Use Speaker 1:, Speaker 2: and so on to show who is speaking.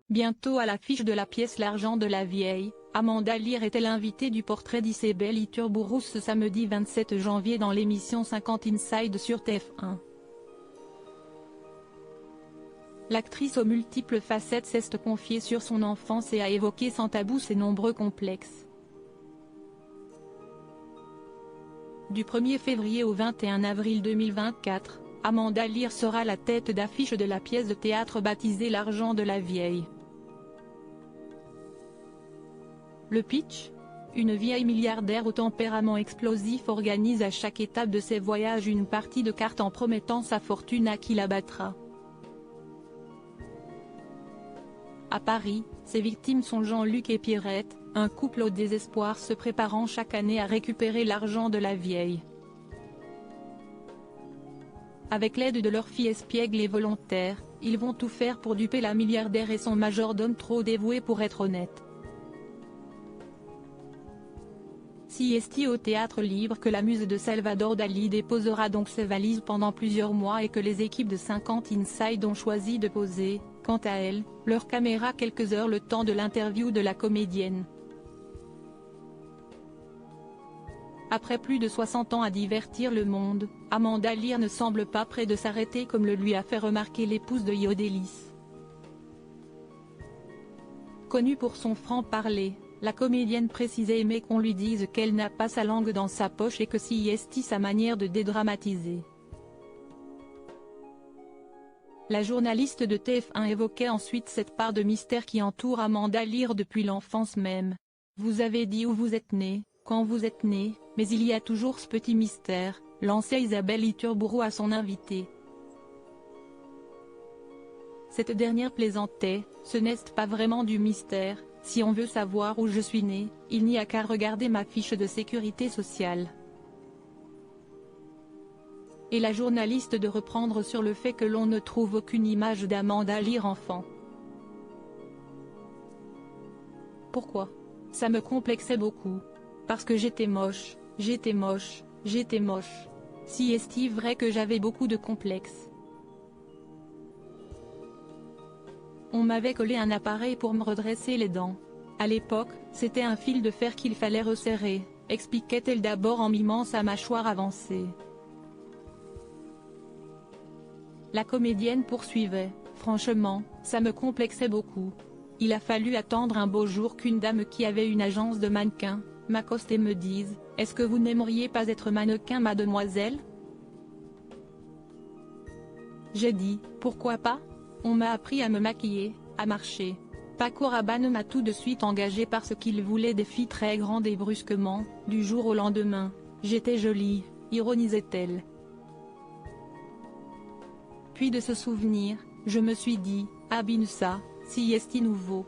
Speaker 1: Bientôt à l'affiche de la pièce L'argent de la vieille, Amanda Lear était l'invitée du portrait d'Isabelle Iturburu ce samedi 27 janvier dans l'émission 50 Inside sur TF1. L'actrice aux multiples facettes s'est confiée sur son enfance et a évoqué sans tabou ses nombreux complexes. Du 1er février au 21 avril 2024, Amanda Lear sera la tête d'affiche de la pièce de théâtre baptisée L'argent de la vieille. Le pitch ? Une vieille milliardaire au tempérament explosif organise à chaque étape de ses voyages une partie de cartes en promettant sa fortune à qui la battra. À Paris, ses victimes sont Jean-Luc et Pierrette, un couple au désespoir se préparant chaque année à récupérer l'argent de la vieille. Avec l'aide de leur fille espiègle et volontaire, ils vont tout faire pour duper la milliardaire et son majordome trop dévoué pour être honnête. Si est au théâtre libre que la muse de Salvador Dali déposera donc ses valises pendant plusieurs mois et que les équipes de 50 Inside ont choisi de poser, quant à elles, leur caméra quelques heures le temps de l'interview de la comédienne. Après plus de 60 ans à divertir le monde, Amanda Lear ne semble pas près de s'arrêter comme le lui a fait remarquer l'épouse de Yodelis. Connue pour son franc-parler, la comédienne précisait aimer qu'on lui dise qu'elle n'a pas sa langue dans sa poche et que si est sa manière de dédramatiser. La journaliste de TF1 évoquait ensuite cette part de mystère qui entoure Amanda Lear depuis l'enfance même. Vous avez dit où vous êtes née, quand vous êtes née, mais il y a toujours ce petit mystère, lançait Isabelle Iturburu à son invité. Cette dernière plaisantait, ce n'est pas vraiment du mystère, si on veut savoir où je suis née, il n'y a qu'à regarder ma fiche de sécurité sociale. Et la journaliste de reprendre sur le fait que l'on ne trouve aucune image d'Amanda Lear enfant. Pourquoi ? Ça me complexait beaucoup. Parce que j'étais moche, j'étais moche, j'étais moche. Si est-il vrai que j'avais beaucoup de complexes. On m'avait collé un appareil pour me redresser les dents. À l'époque, c'était un fil de fer qu'il fallait resserrer, expliquait-elle d'abord en mimant sa mâchoire avancée. La comédienne poursuivait, franchement, ça me complexait beaucoup. Il a fallu attendre un beau jour qu'une dame qui avait une agence de mannequins, m'accoste et me dise, est-ce que vous n'aimeriez pas être mannequin mademoiselle ? J'ai dit, pourquoi pas ? On m'a appris à me maquiller, à marcher. Paco Rabanne m'a tout de suite engagée parce qu'il voulait des filles très grandes et brusquement, du jour au lendemain, j'étais jolie, ironisait-elle. Puis de ce souvenir, je me suis dit, ah bin ça, si est nouveau.